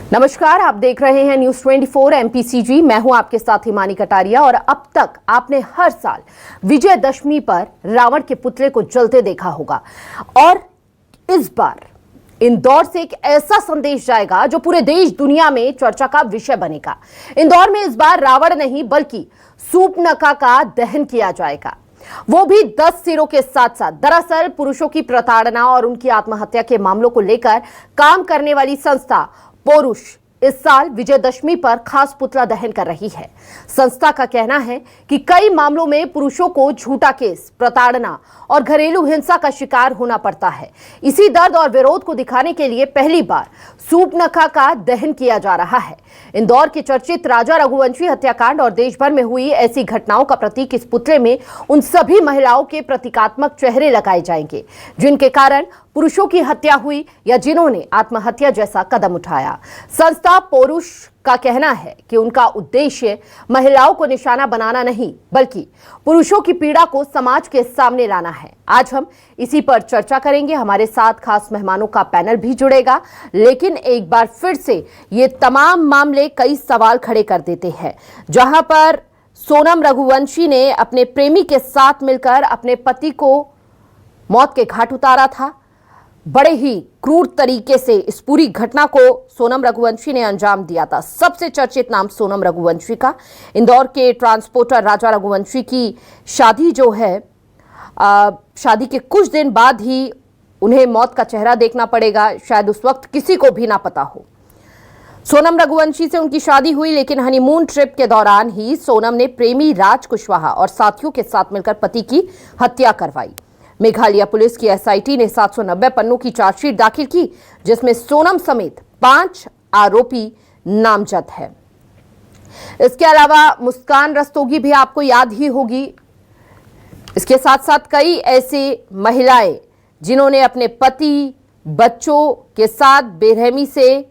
नमस्कार, आप देख रहे हैं न्यूज 24 एमपीसीजी। मैं हूं आपके साथ हिमानी कटारिया। और अब तक आपने हर साल विजयदशमी पर रावण के पुतले को जलते देखा होगा, और इस बार इंदौर से एक ऐसा संदेश जाएगा जो पूरे देश दुनिया में चर्चा का विषय बनेगा। इंदौर में इस बार रावण नहीं बल्कि सूर्पनखा का दहन किया जाएगा, वो भी 10 सिरों के साथ साथ। दरअसल पुरुषों की प्रताड़ना और उनकी आत्महत्या के मामलों को लेकर काम करने वाली संस्था पोरुष इस साल विजयदशमी पर खास पुतला दहन कर रही है। संस्था का कहना है कि कई मामलों में पुरुषों को झूठा केस, प्रताड़ना और घरेलू हिंसा का शिकार होना पड़ता है। इसी दर्द और विरोध को दिखाने के लिए पहली बार सूर्पनखा का दहन किया जा रहा है। इंदौर के चर्चित राजा रघुवंशी हत्याकांड और देश भर में हुई ऐसी घटनाओं का प्रतीक इस पुतले में उन सभी महिलाओं के प्रतीकात्मक चेहरे लगाए जाएंगे जिनके कारण पुरुषों की हत्या हुई या जिन्होंने आत्महत्या जैसा कदम उठाया। संस्था पोरुष का कहना है कि उनका उद्देश्य महिलाओं को निशाना बनाना नहीं बल्कि पुरुषों की पीड़ा को समाज के सामने लाना है। आज हम इसी पर चर्चा करेंगे। हमारे साथ खास मेहमानों का पैनल भी जुड़ेगा, लेकिन एक बार फिर से ये तमाम मामले कई सवाल खड़े कर देते हैं। जहां पर सोनम रघुवंशी ने अपने प्रेमी के साथ मिलकर अपने पति को मौत के घाट उतारा था। बड़े ही क्रूर तरीके से इस पूरी घटना को सोनम रघुवंशी ने अंजाम दिया था। सबसे चर्चित नाम सोनम रघुवंशी का। इंदौर के ट्रांसपोर्टर राजा रघुवंशी की शादी जो है, शादी के कुछ दिन बाद ही उन्हें मौत का चेहरा देखना पड़ेगा। शायद उस वक्त किसी को भी ना पता हो। सोनम रघुवंशी से उनकी शादी हुई, लेकिन हनीमून ट्रिप के दौरान ही सोनम ने प्रेमी राज कुशवाहा और साथियों के साथ मिलकर पति की हत्या करवाई। मेघालय पुलिस की एसआईटी ने 790 पन्नों की चार्जशीट दाखिल की, जिसमें सोनम समेत 5 आरोपी नामजद है। इसके अलावा मुस्कान रस्तोगी भी आपको याद ही होगी। इसके साथ साथ कई ऐसे महिलाएं जिन्होंने अपने पति, बच्चों के साथ बेरहमी से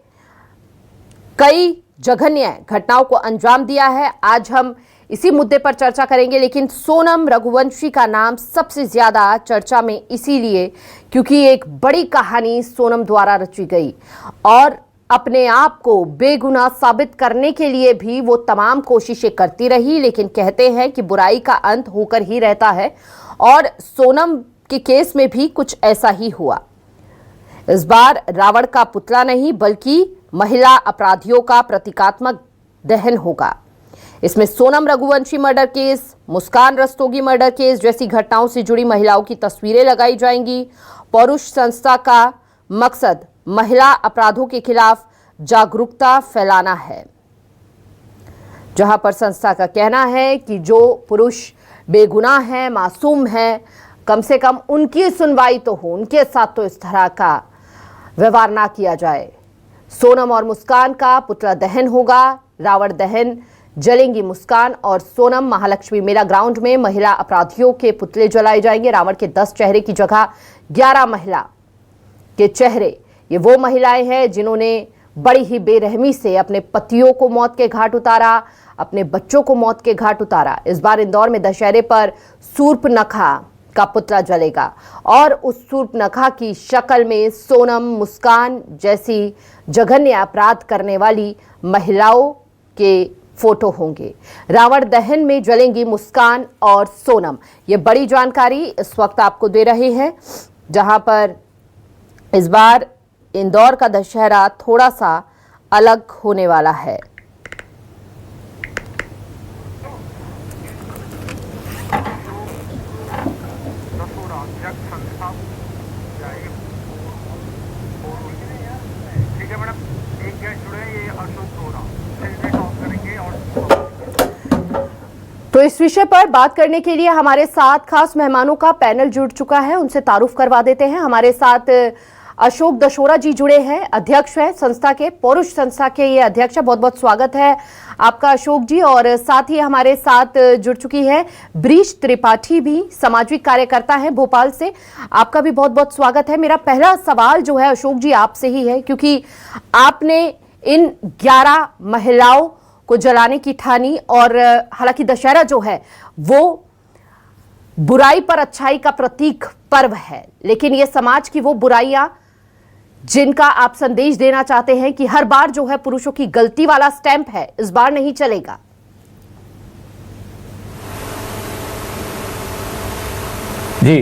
कई जघन्य घटनाओं को अंजाम दिया है। आज हम इसी मुद्दे पर चर्चा करेंगे, लेकिन सोनम रघुवंशी का नाम सबसे ज्यादा चर्चा में इसीलिए क्योंकि एक बड़ी कहानी सोनम द्वारा रची गई और अपने आप को बेगुनाह साबित करने के लिए भी वो तमाम कोशिशें करती रही। लेकिन कहते हैं कि बुराई का अंत होकर ही रहता है, और सोनम के केस में भी कुछ ऐसा ही हुआ। इस बार रावण का पुतला नहीं बल्कि महिला अपराधियों का प्रतीकात्मक दहन होगा। इसमें सोनम रघुवंशी मर्डर केस, मुस्कान रस्तोगी मर्डर केस जैसी घटनाओं से जुड़ी महिलाओं की तस्वीरें लगाई जाएंगी। पौरुष संस्था का मकसद महिला अपराधों के खिलाफ जागरूकता फैलाना है, जहां पर संस्था का कहना है कि जो पुरुष बेगुनाह हैं, मासूम हैं, कम से कम उनकी सुनवाई तो हो, उनके साथ तो इस तरह का व्यवहार ना किया जाए। सोनम और मुस्कान का पुतला दहन होगा। रावण दहन जलेंगी मुस्कान और सोनम। महालक्ष्मी मेला ग्राउंड में महिला अपराधियों के पुतले जलाए जाएंगे। रावण के 10 चेहरे की जगह 11 महिला के चेहरे। ये वो महिलाएं हैं जिन्होंने बड़ी ही बेरहमी से अपने पतियों को मौत के घाट उतारा, अपने बच्चों को मौत के घाट उतारा। इस बार इंदौर में दशहरे पर सूर्पनखा का पुतला जलेगा और उस सूर्पनखा की शक्ल में सोनम, मुस्कान जैसी जघन्य अपराध करने वाली महिलाओं के फोटो होंगे। रावण दहन में जलेंगी मुस्कान और सोनम। ये बड़ी जानकारी इस वक्त आपको दे रहे हैं, जहां पर इस बार इंदौर का दशहरा थोड़ा सा अलग होने वाला है। ठीक है मैडम, एक गेस्ट जुड़े हैं, ये अशोक रोड़ा। तो इस विषय पर बात करने के लिए हमारे साथ खास मेहमानों का पैनल जुड़ चुका है। उनसे तारुफ करवा देते हैं। हमारे साथ अशोक दशोरा जी जुड़े हैं, अध्यक्ष है संस्था के, पौरुष संस्था के ये अध्यक्ष है। बहुत बहुत स्वागत है आपका अशोक जी। और साथ ही हमारे साथ जुड़ चुकी है ब्रीज त्रिपाठी, भी सामाजिक कार्यकर्ता है भोपाल से। आपका भी बहुत बहुत स्वागत है। मेरा पहला सवाल जो है अशोक जी आपसे ही है, क्योंकि आपने इन 11 महिलाओं को जलाने की ठानी, और हालांकि दशहरा जो है वो बुराई पर अच्छाई का प्रतीक पर्व है, लेकिन ये समाज की वो बुराइयां जिनका आप संदेश देना चाहते हैं कि हर बार जो है पुरुषों की गलती वाला स्टैंप है, इस बार नहीं चलेगा? जी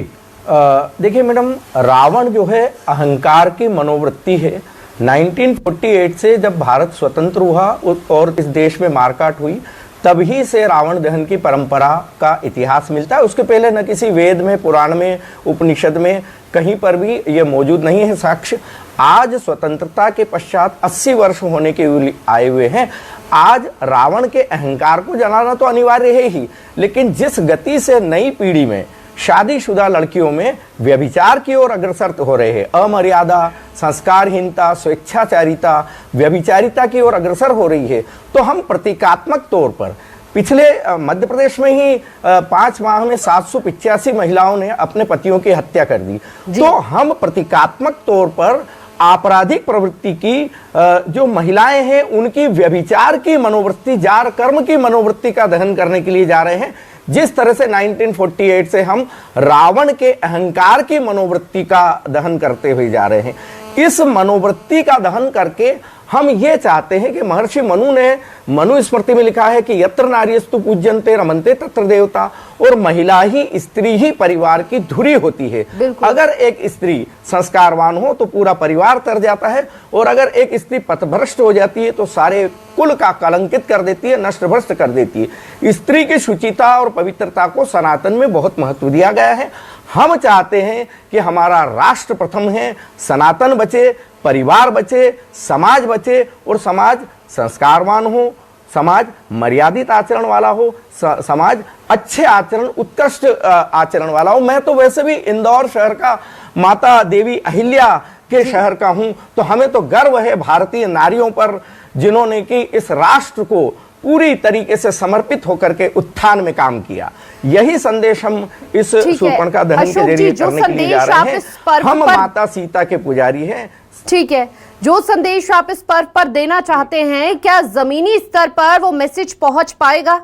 देखिए मैडम, रावण जो है अहंकार की मनोवृत्ति है। 1948 से जब भारत स्वतंत्र हुआ और इस देश में मारकाट हुई, तभी से रावण दहन की परंपरा का इतिहास मिलता है। उसके पहले न किसी वेद में, पुराण में, उपनिषद में कहीं पर भी ये मौजूद नहीं है साक्ष्य। आज स्वतंत्रता के पश्चात 80 वर्ष होने के आए हुए हैं। आज रावण के अहंकार को जलाना तो अनिवार्य है ही, लेकिन जिस गति से नई पीढ़ी में शादीशुदा लड़कियों में व्यभिचार की ओर अग्रसर हो रहे हैं, अमर्यादा, संस्कारहीनता, स्वेच्छाचारिता, व्यभिचारिता की ओर अग्रसर हो रही है, तो हम प्रतीकात्मक तौर पर पिछले मध्य प्रदेश में ही 5 माह में 785 महिलाओं ने अपने पतियों की हत्या कर दी। तो हम प्रतीकात्मक तौर पर आपराधिक प्रवृत्ति की जो महिलाएं हैं उनकी व्यभिचार की मनोवृत्ति, जार कर्म की मनोवृत्ति का दहन करने के लिए जा रहे हैं। जिस तरह से 1948 से हम रावण के अहंकार की मनोवृत्ति का दहन करते हुए जा रहे हैं, इस मनोवृत्ति का दहन करके हम ये चाहते हैं कि महर्षि मनु ने मनुस्मृति में लिखा है कि यत्र नार्यस्तु पूज्यन्ते रमन्ते तत्र देवता, और महिला ही, स्त्री ही परिवार की धुरी होती है। अगर एक स्त्री संस्कारवान हो तो पूरा परिवार तर जाता है, और अगर एक स्त्री पथभ्रष्ट हो जाती है तो सारे कुल का कलंकित कर देती है, नष्ट भ्रष्ट कर देती है। स्त्री की शुचिता और पवित्रता को सनातन में बहुत महत्व दिया गया है। हम चाहते हैं कि हमारा राष्ट्र प्रथम है, सनातन बचे, परिवार बचे, समाज बचे, और समाज संस्कारवान हो, समाज मर्यादित आचरण वाला हो, समाज अच्छे आचरण, उत्कृष्ट आचरण वाला हो। मैं तो वैसे भी इंदौर शहर का, माता देवी अहिल्या के शहर का हूं, तो हमें तो गर्व है भारतीय नारियों पर, जिन्होंने कि इस राष्ट्र को पूरी तरीके से समर्पित होकर के उत्थान में काम किया। यही संदेश हम इस शूर्पणखा दहन के जरिए करने के लिए जा रहे हैं। हम माता सीता के पुजारी हैं। ठीक है, जो संदेश आप इस पर्व पर देना चाहते हैं, क्या जमीनी स्तर पर वो मैसेज पहुंच पाएगा?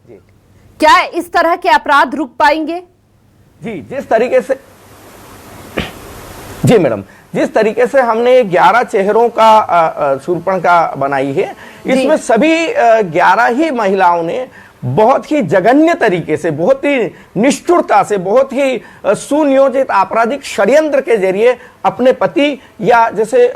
जी। क्या इस तरह के अपराध रुक पाएंगे? जी, जिस तरीके से, जी मैडम, जिस तरीके से हमने 11 चेहरों का शूर्पणखा बनाई है, इसमें सभी 11 ही महिलाओं ने बहुत ही जघन्य तरीके से, बहुत ही निष्ठुरता से, बहुत ही सुनियोजित आपराधिक षड्यंत्र के जरिए अपने पति, या जैसे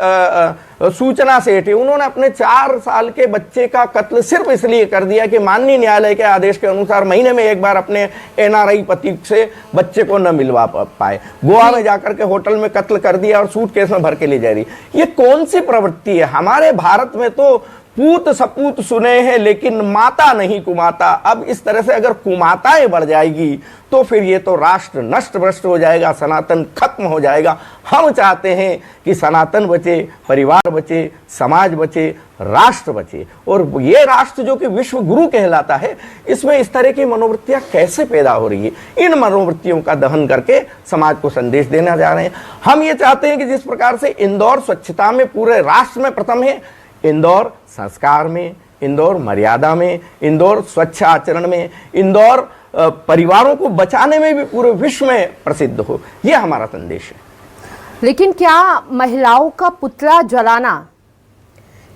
सूचना सेठ है, उन्होंने अपने 4 साल के बच्चे का कत्ल सिर्फ इसलिए कर दिया कि माननीय न्यायालय के आदेश के अनुसार महीने में एक बार अपने एनआरआई पति से बच्चे को न मिलवा पाए। गोवा में जाकर के होटल में कत्ल कर दिया और सूटकेस में भर के ले जा रही। ये कौन सी प्रवृत्ति है? हमारे भारत में तो पूत सपूत सुने हैं, लेकिन माता नहीं कुमाता। अब इस तरह से अगर कुमाताएं बढ़ जाएगी तो फिर ये तो राष्ट्र नष्ट भ्रष्ट हो जाएगा, सनातन खत्म हो जाएगा। हम चाहते हैं कि सनातन बचे, परिवार बचे, समाज बचे, राष्ट्र बचे। और ये राष्ट्र जो कि विश्व गुरु कहलाता है, इसमें इस तरह की मनोवृत्तियां कैसे पैदा हो रही है? इन मनोवृत्तियों का दहन करके समाज को संदेश देना जा रहे हैं। हम ये चाहते हैं कि जिस प्रकार से इंदौर स्वच्छता में पूरे राष्ट्र में प्रथम है, इंदौर संस्कार में, इंदौर मर्यादा में, इंदौर स्वच्छ आचरण में, इंदौर परिवारों को बचाने में भी पूरे विश्व में प्रसिद्ध हो। यह हमारा संदेश है। लेकिन क्या महिलाओं का पुतला जलाना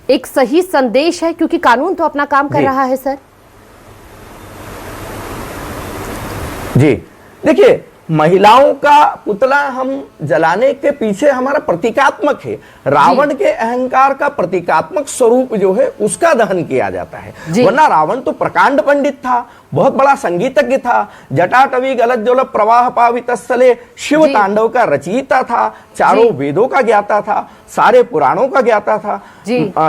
एक सही संदेश है? क्योंकि कानून तो अपना काम कर रहा है सर। जी देखिए, महिलाओं का पुतला हम जलाने के पीछे हमारा प्रतीकात्मक है। रावण के अहंकार का प्रतीकात्मक स्वरूप जो है उसका दहन किया जाता है। वरना रावण तो प्रकांड पंडित था, बहुत बड़ा संगीतज्ञ था, जटाटवी गलज्ज्वल प्रवाह पावित स्थले शिव तांडव का रचयिता था, चारों वेदों का ज्ञाता था, सारे पुराणों का ज्ञाता था,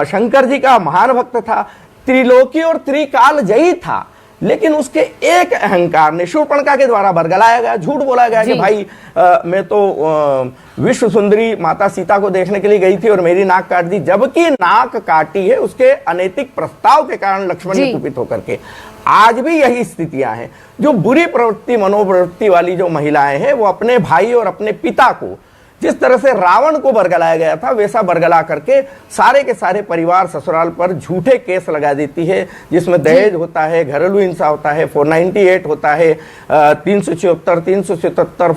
शंकर जी का महान भक्त था, त्रिलोकी और त्रिकाल जयी था। लेकिन उसके एक अहंकार ने शूर्पणखा के द्वारा बरगलाया गया, झूठ बोला गया कि भाई मैं तो विश्व सुंदरी माता सीता को देखने के लिए गई थी और मेरी नाक काट दी, जबकि नाक काटी है उसके अनैतिक प्रस्ताव के कारण लक्ष्मण ने कुपित होकर के। आज भी यही स्थितियां हैं। जो बुरी प्रवृत्ति, मनोप्रवृत्ति वाली जो महिलाएं हैं, वो अपने भाई और अपने पिता को जिस तरह से रावण को बरगलाया गया था, वैसा बरगला करके सारे के सारे परिवार ससुराल पर झूठे केस लगा देती है, जिसमें दहेज होता है, घरेलू हिंसा होता है, 498 होता है, 376, 377,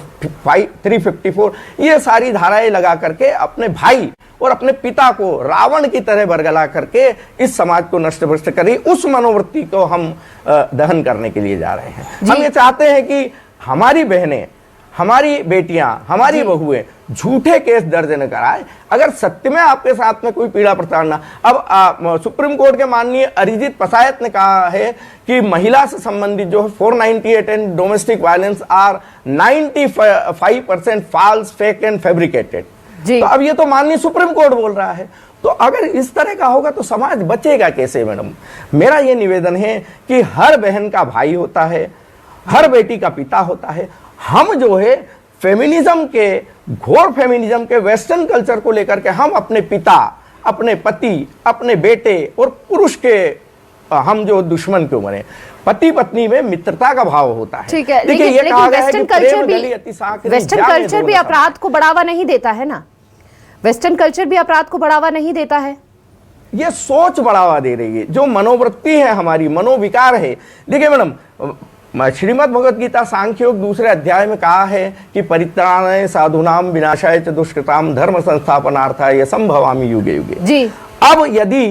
354, ये सारी धाराएं लगा करके अपने भाई और अपने पिता को रावण की तरह बरगला करके इस समाज को नष्ट भ्रष्ट करी, उस मनोवृत्ति को हम दहन करने के लिए जा रहे हैं। हम ये चाहते हैं कि हमारी बहनें, हमारी बेटियां, हमारी बहुएं झूठे केस दर्ज न कराए। अगर सत्य में आपके साथ में कोई पीड़ा प्रताड़ना, अब सुप्रीम कोर्ट के माननीय अरिजीत पसायत ने कहा है कि महिला से संबंधित जो 498 and domestic violence are 95% false, fake and fabricated. तो अब ये तो माननीय सुप्रीम कोर्ट बोल रहा है, तो अगर इस तरह का होगा तो समाज बचेगा कैसे मैडम? मेरा ये निवेदन है कि हर बहन का भाई होता है, हर बेटी का पिता होता है। हम जो है फेमिनिज्म के, घोर फेमिनिज्म के वेस्टर्न कल्चर को लेकर के हम अपने पिता, अपने पति, अपने बेटे और पुरुष के हम जो दुश्मन क्यों बने? पति पत्नी में मित्रता का भाव होता है। ठीक है, देखिए, ये कहा गया है कि वेस्टर्न कल्चर भी अपराध को बढ़ावा नहीं देता है ना? वेस्टर्न कल्चर भी अपराध को बढ़ावा नहीं देता है। ये सोच बढ़ावा दे रही है, जो मनोवृत्ति है, हमारी मनोविकार है। देखिए मैडम, श्रीमद् भगवत गीता सांख्य योग 2 अध्याय में कहा है कि परित्राणाय साधूनाम विनाशाय च दुष्कृताम धर्म संस्थापनार्थाय संभवामि युगे युगे। जी। अब यदि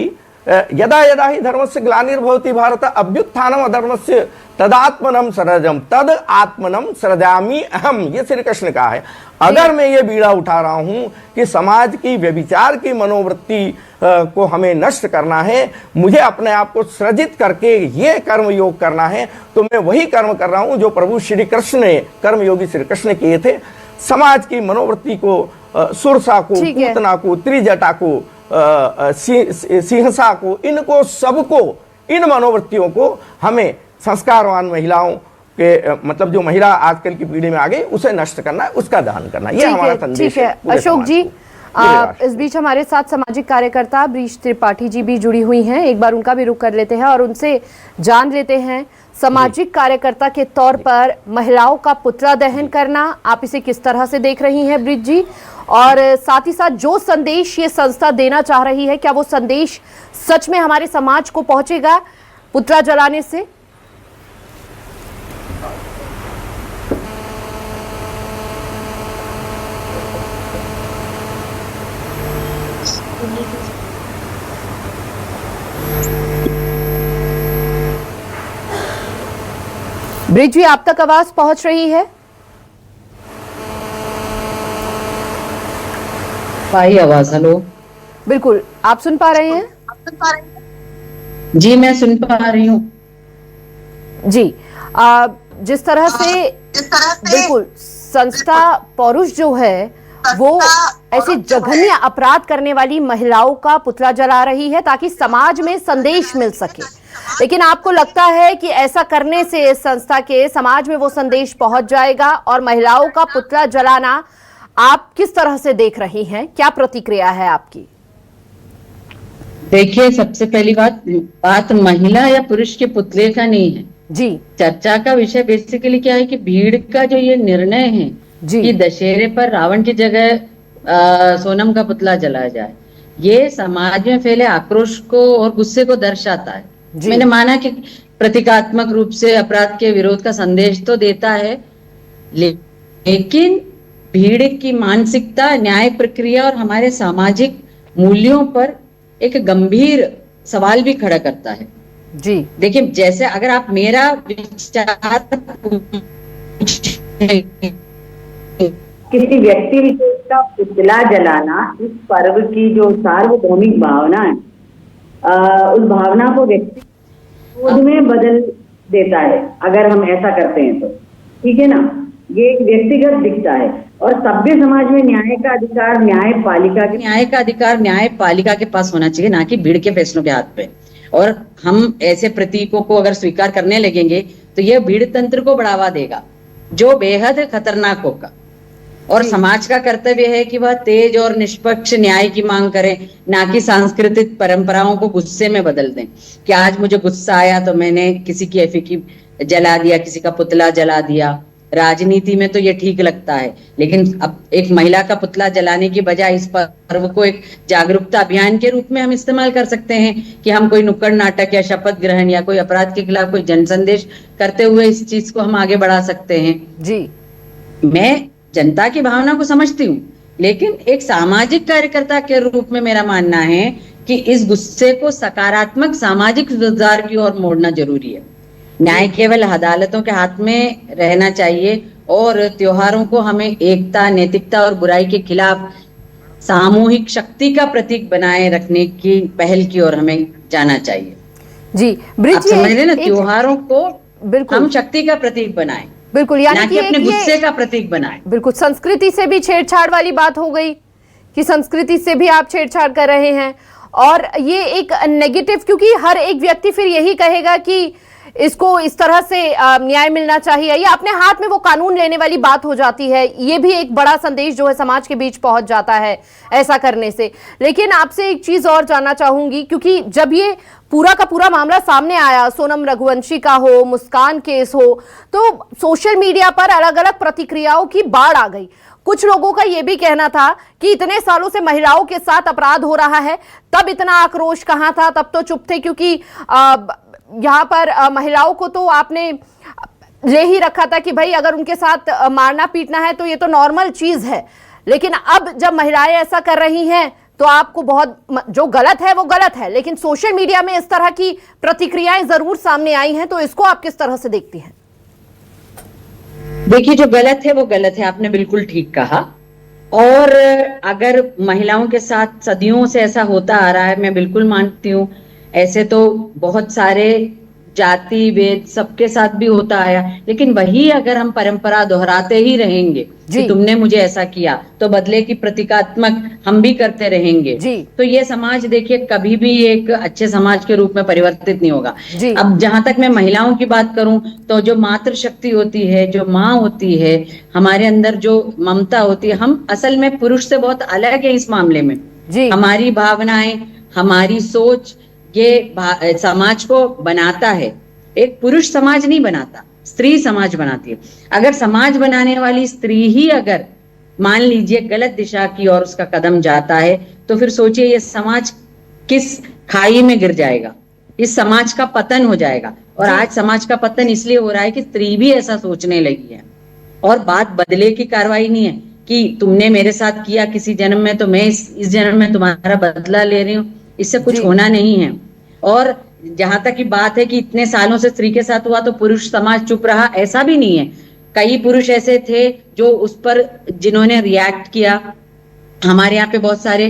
यदा यदा ही धर्मस्य ग्लानिर्भवति भारत अभ्युत्थानम अधर्मस्य तदात्मनम सृजम तद आत्मनम सृजामि अहम, ये श्री कृष्ण का है। अगर मैं ये बीड़ा उठा रहा हूं कि समाज की व्यभिचार की मनोवृत्ति को हमें नष्ट करना है, मुझे अपने आप को सृजित करके ये कर्म योग करना है, तो मैं वही कर्म कर रहा हूं जो प्रभु श्री कृष्ण ने, कर्मयोगी श्री कृष्ण किए थे। समाज की मनोवृत्ति को, सुरसा को, पूतना को, त्रिजटा को, सिंहसा को, इनको सबको, इन मनोवृत्तियों को हमें संस्कारवान महिलाओं के, मतलब जो महिला आजकल की पीढ़ी में आ गई, उसे नष्ट करना है, उसका दहन करना, ये हमारा संदेश है। अशोक जी, इस बीच हमारे साथ सामाजिक कार्यकर्ता ब्रीज त्रिपाठी जी भी जुड़ी हुई हैं, एक बार उनका भी रुख कर लेते हैं और उनसे जान लेते हैं, सामाजिक कार्यकर्ता के तौर पर महिलाओं का पुतला दहन करना आप इसे किस तरह से देख रही हैं ब्रीज जी? और साथ ही साथ जो संदेश ये संस्था देना चाह रही है, क्या वो संदेश सच में हमारे समाज को पहुंचेगा पुतला जलाने से? ब्रिज जी, आप तक आवाज पहुंच रही है? भाई आवाज, हेलो। बिल्कुल, आप सुन पा रहे हैं? जी, मैं सुन पा रही हूँ जी। जिस तरह से बिल्कुल संस्था पौरुष जो है वो ऐसे जघन्य अपराध करने वाली महिलाओं का पुतला जला रही है ताकि समाज में संदेश मिल सके, लेकिन आपको लगता है कि ऐसा करने से इस संस्था के समाज में वो संदेश पहुंच जाएगा? और महिलाओं का पुतला जलाना आप किस तरह से देख रही हैं, क्या प्रतिक्रिया है आपकी? देखिए, सबसे पहली बात महिला या पुरुष के पुतले का नहीं है जी। चर्चा का विषय बेसिकली क्या है कि भीड़ का जो ये निर्णय है कि दशहरे पर रावण की जगह सोनम का पुतला जलाया जाए, ये समाज में फैले आक्रोश को और गुस्से को दर्शाता है। मैंने माना कि प्रतीकात्मक रूप से अपराध के विरोध का संदेश तो देता है, लेकिन भीड़ की मानसिकता, न्याय प्रक्रिया और हमारे सामाजिक मूल्यों पर एक गंभीर सवाल भी खड़ा करता है जी। देखिए, जैसे अगर आप मेरा विचार किसी व्यक्ति विशेष का पुतला जलाना इस पर्व की जो सार्वभौमिक भावना है, उस भावना को व्यक्ति क्रोध में बदल देता है। अगर हम ऐसा करते हैं तो ठीक है ना, ये एक व्यक्तिगत दिखता है। और सभ्य समाज में न्याय का अधिकार न्यायपालिका के पास होना चाहिए, ना कि भीड़ के फैसलों के हाथ पे। और हम ऐसे प्रतीकों को अगर स्वीकार करने लगेंगे तो यह भीड़ तंत्र को बढ़ावा देगा, जो बेहद खतरनाक होगा। और समाज का कर्तव्य है कि वह तेज और निष्पक्ष न्याय की मांग करें, ना कि सांस्कृतिक परंपराओं को गुस्से में बदल दें कि आज मुझे गुस्सा आया तो मैंने किसी की एफिकी जला दिया, किसी का पुतला जला दिया। राजनीति में तो ये ठीक लगता है, लेकिन अब एक महिला का पुतला जलाने की बजाय इस पर्व को एक जागरूकता अभियान के रूप में हम इस्तेमाल कर सकते हैं कि हम कोई नुक्कड़ नाटक या शपथ ग्रहण या कोई अपराध के खिलाफ कोई जन संदेश करते हुए इस चीज को हम आगे बढ़ा सकते हैं। जी, मैं जनता की भावना को समझती हूँ, लेकिन एक सामाजिक कार्यकर्ता के रूप में मेरा मानना है कि इस गुस्से को सकारात्मक सामाजिक सुधार की ओर मोड़ना जरूरी है। न्याय केवल अदालतों के हाथ में रहना चाहिए और त्योहारों को हमें एकता, नैतिकता और बुराई के खिलाफ सामूहिक शक्ति का प्रतीक बनाए रखने की पहल की ओर हमें जाना चाहिए। जी आप ब्रिज जी, समझ रहे ना, त्योहारों को बिल्कुल हम शक्ति का प्रतीक बनाएं, बिल्कुल, ना यानी कि कि अपने एक गुस्से ये का प्रतीक बनाएं। बिल्कुल संस्कृति से भी छेड़छाड़ वाली बात हो गई कि संस्कृति से भी आप छेड़छाड़ कर रहे हैं, और ये एक नेगेटिव, क्योंकि हर एक व्यक्ति फिर यही कहेगा कि इसको इस तरह से न्याय मिलना चाहिए, या अपने हाथ में वो कानून लेने वाली बात हो जाती है। ये भी एक बड़ा संदेश जो है समाज के बीच पहुंच जाता है ऐसा करने से। लेकिन आपसे एक चीज और जानना चाहूंगी, क्योंकि जब ये पूरा का पूरा मामला सामने आया, सोनम रघुवंशी का हो, मुस्कान केस हो, तो सोशल मीडिया पर अलग अलग प्रतिक्रियाओं की बाढ़ आ गई। कुछ लोगों का यह भी कहना था कि इतने सालों से महिलाओं के साथ अपराध हो रहा है, तब इतना आक्रोश कहां था, तब तो चुप थे, क्योंकि यहाँ पर महिलाओं को तो आपने ले ही रखा था कि भाई अगर उनके साथ मारना पीटना है तो ये तो नॉर्मल चीज है। लेकिन अब जब महिलाएं ऐसा कर रही हैं तो आपको बहुत, जो गलत है वो गलत है, लेकिन सोशल मीडिया में इस तरह की प्रतिक्रियाएं जरूर सामने आई हैं, तो इसको आप किस तरह से देखती हैं? देखिए, जो गलत है वो गलत है, आपने बिल्कुल ठीक कहा। और अगर महिलाओं के साथ सदियों से ऐसा होता आ रहा है, मैं बिल्कुल मानती हूँ, ऐसे तो बहुत सारे जाति वेद सबके साथ भी होता आया, लेकिन वही अगर हम परंपरा दोहराते ही रहेंगे कि तुमने मुझे ऐसा किया, तो बदले की प्रतीकात्मक हम भी करते रहेंगे, तो ये समाज देखिए कभी भी एक अच्छे समाज के रूप में परिवर्तित नहीं होगा। अब जहां तक मैं महिलाओं की बात करूं, तो जो मातृशक्ति होती है, जो माँ होती है, हमारे अंदर जो ममता होती है, हम असल में पुरुष से बहुत अलग है इस मामले में। हमारी भावनाएं, हमारी सोच, ये समाज को बनाता है। एक पुरुष समाज नहीं बनाता, स्त्री समाज बनाती है। अगर समाज बनाने वाली स्त्री ही अगर मान लीजिए गलत दिशा की ओर उसका कदम जाता है, तो फिर सोचिए ये समाज किस खाई में गिर जाएगा, इस समाज का पतन हो जाएगा। और आज समाज का पतन इसलिए हो रहा है कि स्त्री भी ऐसा सोचने लगी है। और बात बदले की कार्रवाई नहीं है कि तुमने मेरे साथ किया किसी जन्म में, तो मैं इस जन्म में तुम्हारा बदला ले रही हूँ, इससे कुछ होना नहीं है। और जहां तक की बात है कि इतने सालों से स्त्री के साथ हुआ तो पुरुष समाज चुप रहा, ऐसा भी नहीं है। कई पुरुष ऐसे थे जो उस पर जिन्होंने रिएक्ट किया। हमारे यहाँ पे बहुत सारे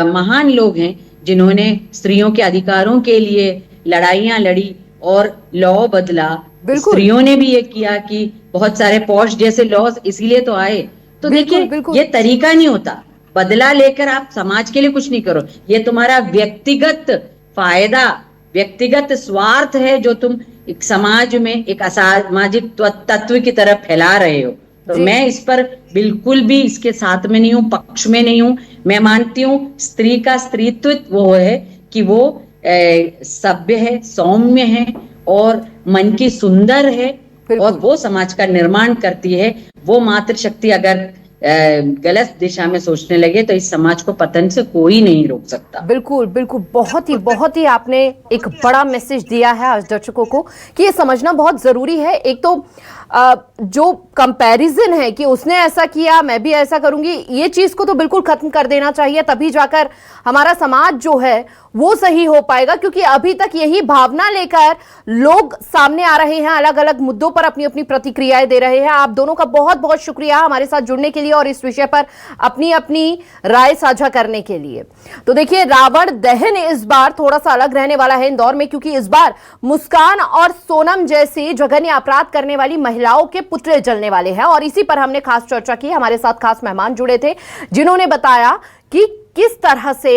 महान लोग हैं जिन्होंने स्त्रियों के अधिकारों के लिए लड़ाइयां लड़ी और लॉ बदला। स्त्रियों ने भी ये किया कि बहुत सारे पॉश जैसे लॉज इसीलिए तो आए। तो देखिए, ये तरीका नहीं होता। बदला लेकर आप समाज के लिए कुछ नहीं करो, ये तुम्हारा व्यक्तिगत फायदा, व्यक्तिगत स्वार्थ है जो तुम एक समाज में एक असामाजिक तत्व की तरह फैला रहे हो। तो मैं इस पर बिल्कुल भी इसके साथ में नहीं हूँ, पक्ष में नहीं हूँ। मैं मानती हूँ स्त्री का स्त्रीत्व वो है कि वो सभ्य है, सौम्य है और मन की सुंदर है और वो समाज का निर्माण करती है। वो मातृशक्ति अगर गलत दिशा में सोचने लगे तो इस समाज को पतन से कोई नहीं रोक सकता। बिल्कुल बिल्कुल, बहुत ही आपने एक बड़ा मैसेज दिया है आज दर्शकों को कि ये समझना बहुत जरूरी है। एक तो जो कंपैरिजन है कि उसने ऐसा किया मैं भी ऐसा करूंगी, ये चीज को तो बिल्कुल खत्म कर देना चाहिए, तभी जाकर हमारा समाज जो है वो सही हो पाएगा। क्योंकि अभी तक यही भावना लेकर लोग सामने आ रहे हैं, अलग अलग मुद्दों पर अपनी अपनी प्रतिक्रियाएं दे रहे हैं। आप दोनों का बहुत बहुत शुक्रिया हमारे साथ जुड़ने के लिए और इस विषय पर अपनी अपनी राय साझा करने के लिए। तो देखिए, रावण दहन इस बार थोड़ा सा अलग रहने वाला है इंदौर में, क्योंकि इस बार मुस्कान और सोनम जैसी जघन्य अपराध करने वाली महिलाओं के पुतले जलने वाले हैं और इसी पर हमने खास चर्चा की। हमारे साथ खास मेहमान जुड़े थे जिन्होंने बताया कि किस तरह से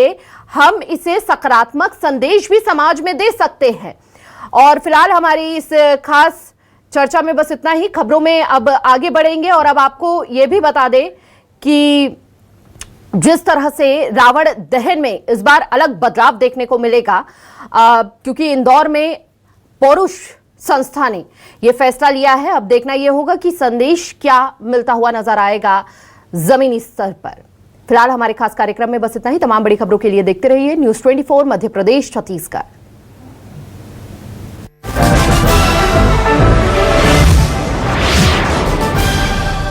हम इसे सकारात्मक संदेश भी समाज में दे सकते हैं। और फिलहाल हमारी इस खास चर्चा में बस इतना ही। खबरों में अब आगे बढ़ेंगे और अब आपको यह भी बता दें कि जिस तरह से रावण दहन में इस बार अलग बदलाव देखने को मिलेगा, क्योंकि इंदौर में पौरुष संस्था ने यह फैसला लिया है। अब देखना यह होगा कि संदेश क्या मिलता हुआ नजर आएगा जमीनी स्तर पर। फिलहाल हमारे खास कार्यक्रम में बस इतना ही। तमाम बड़ी खबरों के लिए देखते रहिए News 24 मध्य प्रदेश छत्तीसगढ़।